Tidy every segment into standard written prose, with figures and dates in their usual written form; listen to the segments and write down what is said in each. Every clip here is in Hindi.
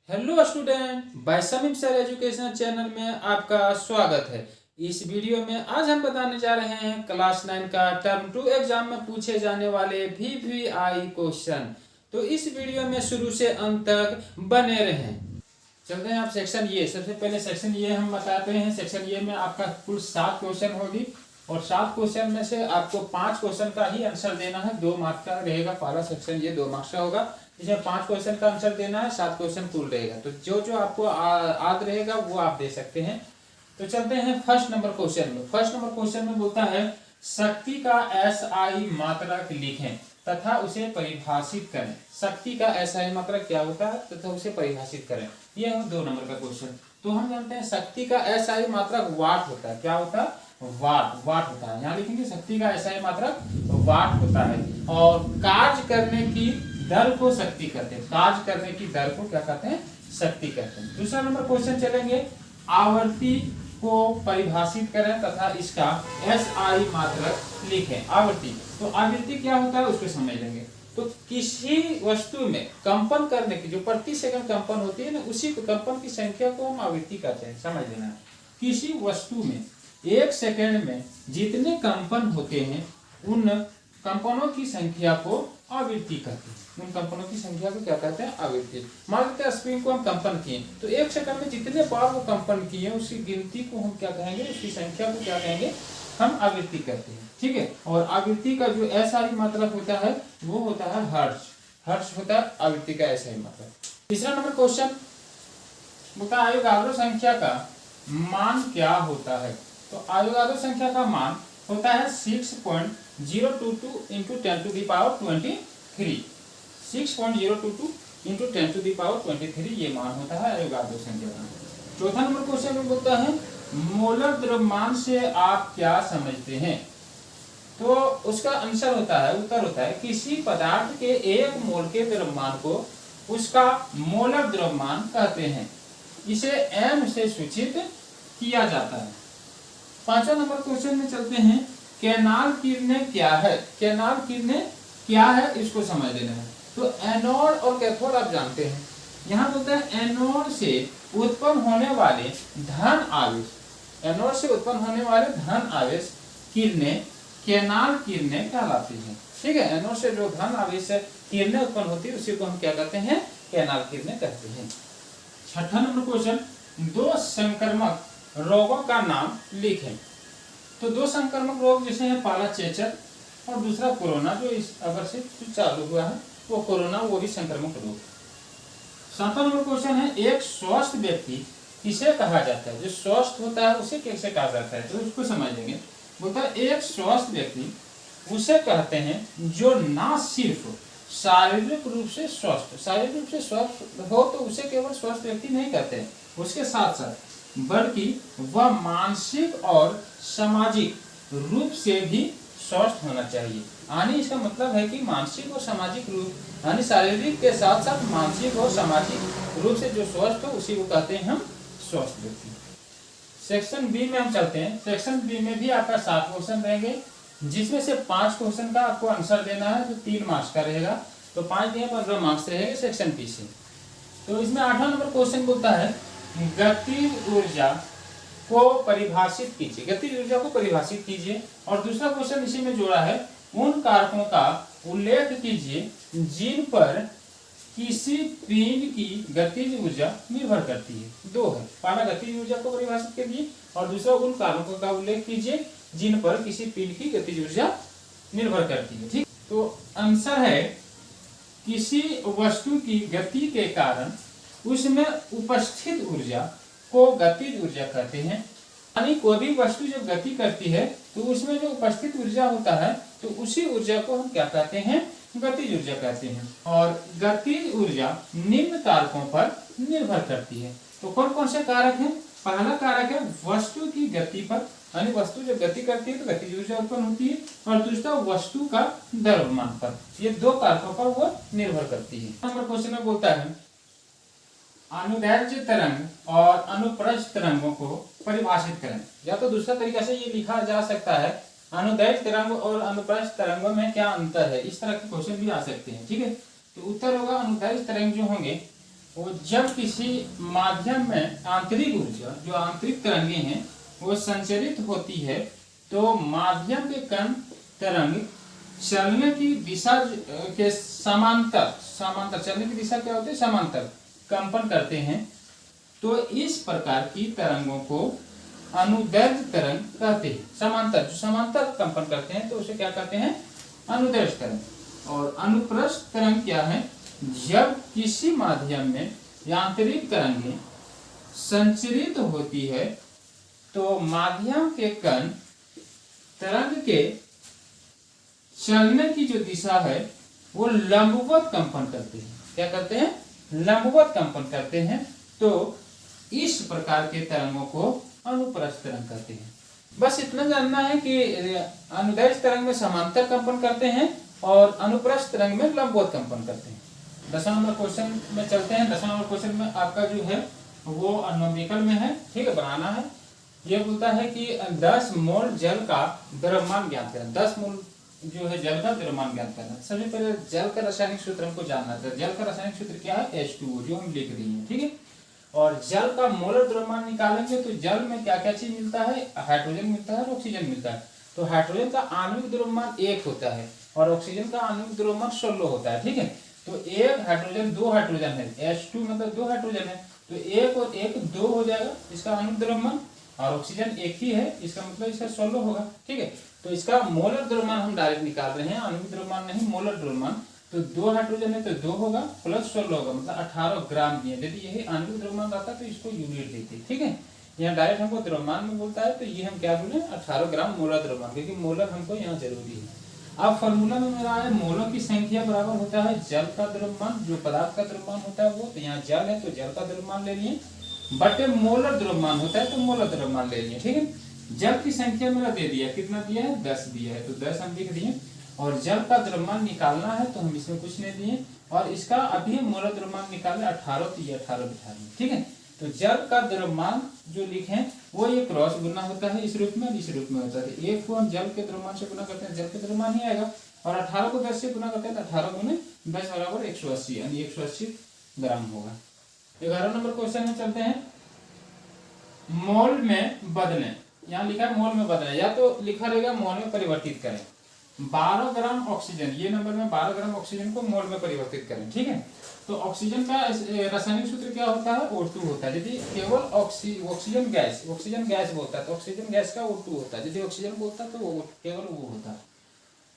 Hello student, by Samim sir educational channel में आपका स्वागत है। इस वीडियो में आज हम बताने जा रहे हैं क्लास 9 का टर्म 2 एग्जाम में पूछे जाने वाले VVI क्वेश्चन। तो इस वीडियो में शुरू से अंत तक बने रहें। चलते हैं आप सेक्शन ये। सबसे पहले सेक्शन ये हम बताते हैं। सेक्शन ये में आपका कुल 7 क्वेश्चन होगी और 7 क्वेश्चन में से आपको 5 क्वेश्चन का ही आंसर देना है। 2 मार्क्स का रहेगा पहला सेक्शन, ये 2 मार्क्स का होगा। इसमें 5 क्वेश्चन का आंसर देना है, 7 क्वेश्चन कुल रहेगा। तो जो जो आपको याद रहेगा वो आप दे सकते हैं। तो चलते हैं फर्स्ट नंबर क्वेश्चन में। फर्स्ट नंबर क्वेश्चन में बोलता है शक्ति का SI मात्रक लिखें तथा उसे परिभाषित करें। शक्ति का SI मात्रक क्या होता है तथा उसे परिभाषित करें। ये है 2 नंबर का क्वेश्चन। तो हम जानते हैं शक्ति का SI मात्रक वाट होता है। क्या होता है? वाट होता है। यहाँ लिखेंगे शक्ति का SI मात्रक वाट होता है। और कार्य करने की दर को शक्ति कहते हैं। कार्य करने की दर को क्या कहते हैं? शक्ति कहते हैं। दूसरा नंबर क्वेश्चन चलेंगे, आवर्ती को परिभाषित करें तथा इसका SI मात्रक लिखें। आवर्ती, तो आवृत्ति क्या होता है उसको समझ लेंगे। तो किसी वस्तु में कंपन करने की जो प्रति सेकंड कंपन होती है ना, उसी कंपन की संख्या को हम आवृत्ति कहते हैं। समझ लेना। किसी वस्तु में 1 सेकंड में जितने कंपन होते हैं उन कंपनों की संख्या को आवृत्ति कहते हैं। उन कंपनों की संख्या को क्या कहते हैं? आवृत्ति। मान लेते हैं स्प्रिंग को हम कंपन किए, तो 1 सेकंड में जितने बार वो कंपन किए उसकी गिनती को हम क्या कहेंगे? उसकी संख्या को क्या कहेंगे? हम आवृत्ति कहते हैं। ठीक है। और आवृत्ति का जो SI मात्रक होता है वो होता है हर्ट्ज। हर्ट्ज होता है आवृत्ति का SI मात्रक। तीसरा नंबर क्वेश्चन बोलता है अवगाद्रो संख्या का मान क्या होता है। तो अवगाद्रो संख्या का मान होता है 6.022 इंटू 10⁻23। 6.022 इंटू 10⁻23 ये मान होता है अवगाद्रो संख्या का। चौथा नंबर क्वेश्चन में बोलता है मोलर द्रव्यमान से आप क्या समझते हैं। तो उसका आंसर होता है, उत्तर होता है किसी पदार्थ के 1 मोल के द्रव्यमान को उसका मोलर द्रव्यमान कहते हैं। इसे m से सूचित किया जाता है। पांचवा नंबर क्वेश्चन में चलते हैं, कैनाल किरणें क्या है। कैनाल किरणें क्या है इसको समझ लेना है। तो एनोड और कैथोड आप जानते हैं। यहाँ बोलते हैं एनोड से उत्पन्न होने वाले धन आवेश, एनोड से उत्पन्न होने वाले धन आवेश किरणें कैनाल किरणें कहलाती हैं। ठीक है। एनोड से जो धन आवेश किरणें उत्पन्न होती है उसी को हम क्या कहते हैं? कैनाल किरणें कहते हैं। छठा नंबर क्वेश्चन, 2 संक्रमक रोगों का नाम लिखें। तो 2 संक्रमक रोग जैसे हैं, पहला चेचक और दूसरा कोरोना, जो इस अगर से चालू हुआ है वो कोरोना, वो भी संक्रमक रोग। 7वां नंबर क्वेश्चन है, एक स्वस्थ व्यक्ति किसे कहा जाता है। जो स्वस्थ होता है उसे कैसे कहा जाता है, तो उसको समझ लेंगे। बोलता है एक स्वस्थ व्यक्ति उसे कहते हैं जो ना सिर्फ शारीरिक रूप से स्वस्थ, शारीरिक रूप से स्वस्थ हो तो उसे केवल स्वस्थ व्यक्ति नहीं कहते हैं, उसके साथ साथ बल्कि वह मानसिक और सामाजिक रूप से भी स्वस्थ होना चाहिए। यानी इसका मतलब है कि मानसिक और सामाजिक रूप, यानी शारीरिक के साथ साथ मानसिक और सामाजिक रूप से जो स्वस्थ हो उसी को कहते हैं हम स्वस्थ व्यक्ति। सेक्शन बी में हम चलते हैं। सेक्शन बी में भी आपका 7 क्वेश्चन रहेंगे, जिसमें से 5 क्वेश्चन का आपको आंसर देना है जो 3 मार्क्स का रहेगा। तो 5 दिए 15 मार्क्स रहेंगे सेक्शन बी से। तो इसमें 8वां नंबर क्वेश्चन बोलता है गतिज ऊर्जा को परिभाषित कीजिए। गतिज ऊर्जा को परिभाषित कीजिए। और दूसरा क्वेश्चन इसी में जोड़ा है, उन कारकों का उल्लेख कीजिए जिन पर किसी पिंड की गतिज ऊर्जा निर्भर करती है। 2 है, पहला गतिज ऊर्जा को परिभाषित कीजिए और दूसरा उन कारकों का उल्लेख कीजिए जिन पर किसी पिंड की गतिज ऊर्जा निर्भर करती है। ठीक। तो आंसर है किसी वस्तु की गति के कारण उसमें उपस्थित ऊर्जा को गतिज ऊर्जा कहते हैं। यानी कोई भी वस्तु जो गति करती है तो उसमें जो उपस्थित ऊर्जा होता है तो उसी ऊर्जा को हम क्या कहते हैं? गतिज ऊर्जा कहते हैं। और गतिज ऊर्जा निम्न कारकों पर निर्भर करती है। तो कौन कौन से कारक हैं? पहला कारक है वस्तु की गति पर, यानी वस्तु जब गति करती है तो गतिज ऊर्जा उत्पन्न होती है। और दूसरा वस्तु का द्रव्यमान पर। ये 2 कारकों पर वो निर्भर करती है। नंबर क्वेश्चन में बोलता है अनुदैर्ध्य तरंग और अनुप्रस्थ तरंगों को परिभाषित करें। या तो दूसरा तरीका से ये लिखा जा सकता है अनुदैर्ध्य तरंग और अनुप्रस्थ तरंगों में क्या अंतर है। इस तरह के क्वेश्चन भी आ सकते हैं। ठीक है। तो उत्तर होगा अनुदैर्ध्य तरंग जो होंगे वो जब किसी माध्यम में आंतरिक ऊर्जा जो आंतरिक तरंगे हैं वो संचरित होती है तो माध्यम के कण तरंग चलने की दिशा के समांतर समांतर चलने की दिशा क्या होती है, समांतर कंपन करते हैं। तो इस प्रकार की तरंगों को अनुदैर्घ्य तरंग कहते हैं। समांतर जो समांतर कंपन करते हैं तो उसे क्या कहते हैं, अनुदैर्घ्य तरंग। और अनुप्रस्थ तरंग क्या है, जब किसी माध्यम में यांत्रिक तरंगें संचरित होती है तो माध्यम के कण तरंग के चलने की जो दिशा है वो लंबवत कंपन करते हैं। क्या करते हैं, लंबवत कंपन करते हैं। तो इस प्रकार के तरंगों को अनुप्रस्थ तरंग कहते हैं। बस इतना जानना है कि अनुदैर्घ्य तरंग में समांतर कंपन करते हैं और अनुप्रस्थ तरंग में लंबवत कंपन करते हैं। 10 नंबर क्वेश्चन में चलते हैं। 10 नंबर क्वेश्चन में आपका जो है वो न्यूमेरिकल में है, ठीक है, बनाना है। ये बोलता है कि 10 मोल जल का द्रव्यमान ज्ञात करें। 10 मोल जो है जल का द्रव्यमान ज्ञात करना। सबसे पहले जल का रासायनिक सूत्र हमको जानना था। जल का रासायनिक सूत्र क्या है, H2O, जो हम लिख रही हैं, ठीक है। और जल का मोलर द्रव्यमान निकालेंगे तो जल में क्या क्या चीज मिलता है, हाइड्रोजन मिलता है और ऑक्सीजन मिलता है। तो हाइड्रोजन का आणविक द्रव्यमान 1 होता है और ऑक्सीजन का आणविक द्रव्यमान 16 होता है, ठीक है। तो 1 हाइड्रोजन 2 हाइड्रोजन है, H2 मतलब 2 हाइड्रोजन है, तो 1 और 1 2 हो जाएगा इसका आणविक द्रव्यमान। और ऑक्सीजन 1 ही है, इसका मतलब इसका 16 होगा, ठीक है। तो इसका मोलर द्रव्यमान हम डायरेक्ट निकाल रहे हैं, आणविक द्रव्यमान नहीं, मोलर द्रव्यमान। तो 2 हाइड्रोजन है तो 2 होगा प्लस 16 होगा, मतलब 18 ग्राम दिए। यदि यही आणविक द्रव्यमान रहता तो इसको यूनिट देते, ठीक है। यहाँ डायरेक्ट हमको द्रव्यमान में बोलता है तो ये हम क्या बोले, 18 ग्राम मोलर द्रव्यमान, क्योंकि मोलर हमको यहाँ जरूरी है। अब फॉर्मूला में मेरा है मोलों की संख्या बराबर होता है जल का द्रव्यमान, जो पदार्थ का द्रव्यमान होता है वो, तो यहाँ जल है तो जल का द्रव्यमान ले लिए, बटे मोलर द्रव्यमान होता है तो मोलर द्रव्यमान ले लिए, ठीक है। जल की संख्या मेरा दे दिया, कितना दिया है, 10 दिया है, तो 10 हम लिख दिए। और जल का द्रव्यमान निकालना है तो हम इसमें कुछ नहीं दिए, और इसका अभी मोलर द्रव्यमान निकाले 18, तो ये 18 बिठा दिए, ठीक है। तो जल का द्रव्यमान जो लिखे वो ये क्रॉस गुना होता है इस रूप में और इस रूप में होता है। 1 को हम जल के द्रव्यमान से गुना करते हैं, जल के द्रव्यमान ही आएगा, और 18 को 10 से गुना करते हैं तो 18 गुने 10 बराबर 180, यानी 180 ग्राम होगा। 11 नंबर क्वेश्चन में चलते हैं। मोल में बदलें, यहाँ लिखा है मोल में बदलें, या तो लिखा रहेगा मोल में परिवर्तित करें। 12 ग्राम ऑक्सीजन, ये नंबर में 12 ग्राम ऑक्सीजन को मोल में परिवर्तित करें, ठीक है। तो ऑक्सीजन का रासायनिक सूत्र क्या होता है, O2 होता है। यदि केवल ऑक्सीजन गैस बोलता है तो ऑक्सीजन गैस का O2 होता है। यदि ऑक्सीजन बोलता है तो वो केवल वो होता है।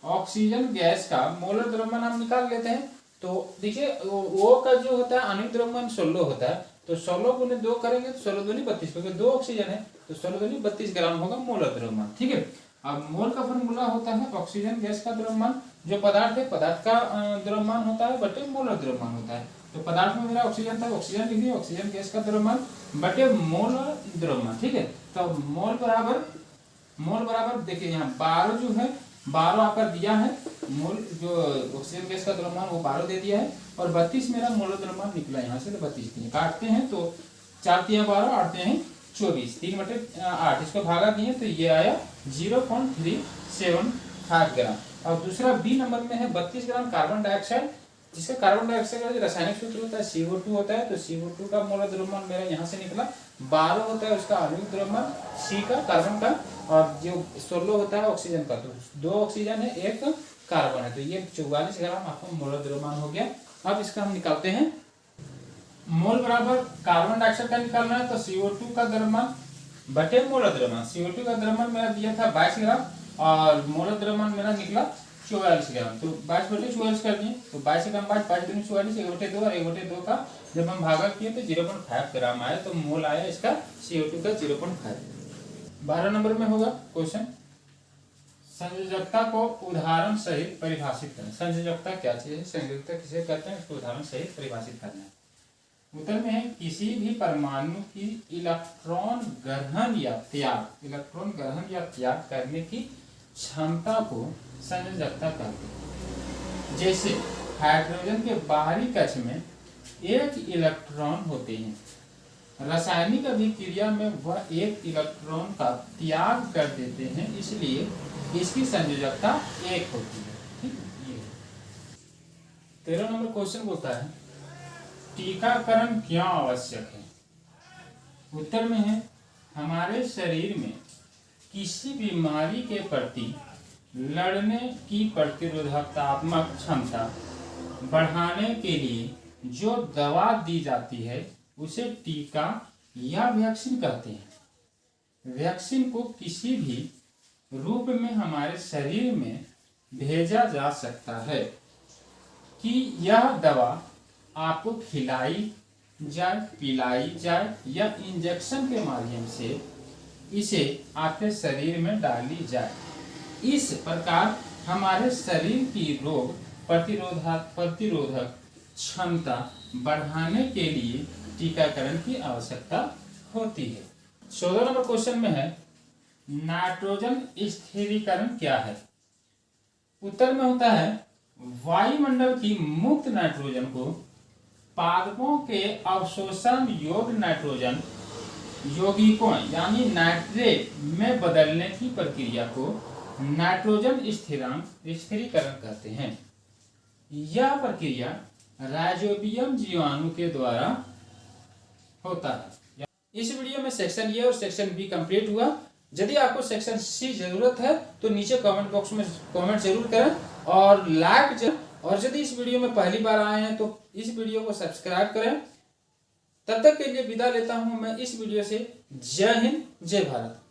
ऑक्सीजन गैस का मोलर द्रव्यमान हम निकाल लेते हैं। तो देखिए O का जो होता है आणविक द्रव्यमान 16 होता है, तो 16 गुने 2 करेंगे तो 16 दूनी 32, क्योंकि 2 ऑक्सीजन है तो 16 दूनी 32 ग्राम होगा मोलर द्रव्यमान, ठीक है। अब मोल का फॉर्मूला होता है ऑक्सीजन गैस का द्रव्यमान, जो पदार्थ है पदार्थ का द्रव्यमान होता है बटे मोलर द्रव्यमान होता है। तो पदार्थ में मेरा ऑक्सीजन था, ऑक्सीजन लिख दिया, ऑक्सीजन गैस का द्रव्यमान बटे मोलर द्रव्यमान, ठीक है। तो मोल बराबर देखिए यहाँ 12 जो है 12 आपका दिया है, मोल जो ऑक्सीजन गैस का द्रव्यमान वो 12 दे दिया है, और 32 मेरा मोलर द्रव्यमान निकला यहाँ से, तो 32 दिए। काटते हैं तो 4 तिया 12, 8 तिया 24, 3/8, इसको भागा दिए तो ये आया 0.375 ग्राम। और दूसरा बी नंबर में है 32 ग्राम कार्बन डाइऑक्साइड, जिसका कार्बन डाइऑक्साइड का जो रासायनिक सूत्र होता है CO2 होता है। तो CO2 का मोलर द्रव्यमान मेरा यहाँ से निकला 12 होता है उसका आणविक द्रव्यमान, C का कार्बन का, और जो 16 होता है ऑक्सीजन का। तो 2 ऑक्सीजन है 1 कार्बन है, तो ये 44 ग्राम आपका मोलर द्रव्यमान हो गया। अब इसका हम निकालते हैं मोल बराबर कार्बन डाइऑक्साइड का निकालना है तो CO2 का द्रव्यमान बटे मोलर द्रव्यमान। CO2 का द्रव्यमान मेरा दिया था 22 ग्राम और मोलर द्रव्यमान मेरा निकला 44 ग्राम। तो 22 बटे 44 कर दिए, तो 22 ग्राम 5 दूनी 44, 1/2 और 1/2 का जब हम भागा किए तो 0.5 ग्राम आया, तो मोल आया इसका CO2 का 0.5। 12 नंबर में होगा क्वेश्चन, संयोजकता को उदाहरण सहित परिभाषित करें। संयोजकता क्या चीज है, संयोजकता किसे कहते हैं, इसको उदाहरण सहित परिभाषित करना है। उत्तर में है किसी भी परमाणु की इलेक्ट्रॉन ग्रहण या त्याग करने की क्षमता को संयोजकता कहते हैं। जैसे हाइड्रोजन के बाहरी कक्ष में 1 इलेक्ट्रॉन होते हैं, रासायनिक अभिक्रिया में वह 1 इलेक्ट्रॉन का त्याग कर देते हैं, इसलिए इसकी संयोजकता 1 होती है, ठीक है। 13 नंबर क्वेश्चन बोलता है टीकाकरण क्यों आवश्यक है? उत्तर में है, हमारे शरीर में किसी बीमारी के प्रति लड़ने की प्रतिरोधात्मक क्षमता बढ़ाने के लिए जो दवा दी जाती है उसे टीका या वैक्सीन कहते हैं। वैक्सीन को किसी भी रूप में हमारे शरीर में भेजा जा सकता है कि यह दवा आपको खिलाई जाए, पिलाई जाए या इंजेक्शन के माध्यम से इसे आपके शरीर में डाली जाए। इस प्रकार हमारे शरीर की रोग प्रतिरोधक क्षमता बढ़ाने के लिए टीकाकरण की आवश्यकता होती है। 14 नंबर क्वेश्चन में है, नाइट्रोजन स्थिरीकरण क्या है? उत्तर में होता है, वायुमंडल की मुक्त नाइट्रोजन को पादपों के अवशोषण योग्य नाइट्रोजन यौगिकों यानी नाइट्रेट में बदलने की प्रक्रिया को नाइट्रोजन स्थिरीकरण कहते हैं। यह प्रक्रिया राइजोबियम जीवाणु के द्वारा होता है। इस वीडियो में सेक्शन ए और सेक्शन बी कंप्लीट हुआ। यदि आपको सेक्शन सी जरूरत है तो नीचे कमेंट बॉक्स में कमेंट जरूर करें और लाइक और यदि इस वीडियो में पहली बार आए हैं तो इस वीडियो को सब्सक्राइब करें। तब तक के लिए विदा लेता हूं मैं इस वीडियो से। जय हिंद, जय भारत।